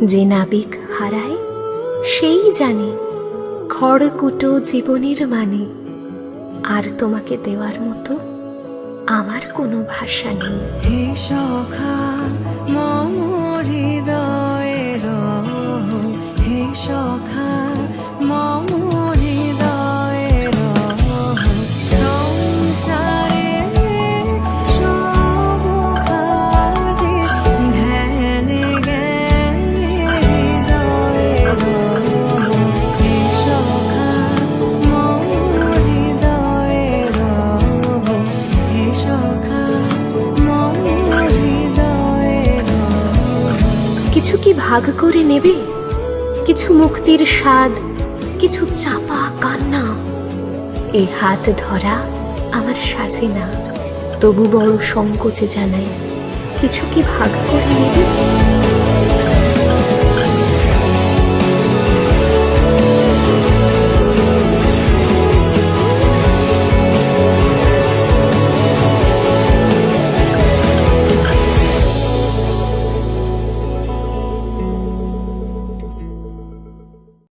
যে নাবিক হারায় সেই জানে খড়কুটো জীবনের মানে। আর তোমাকে দেওয়ার মতো আমার কোনো ভাষা নেই। হে সখা মম হৃদয়ের, হে সখা মম হৃদয়ের, সংসারে সব কাজে ধ্যানে জ্ঞানে হৃদয়ের, হে সখা মম হৃদয়ের, হে সখা মম হৃদয়ের। কিছু কি ভাগ করে নেবে? কিছু মুক্তির স্বাদ, কিছু চাপা কান্না। এ হাত ধরা আমার সাজে না, তবু বড় সংকোচে জানাই, কিছু কি ভাগ করে নেবে?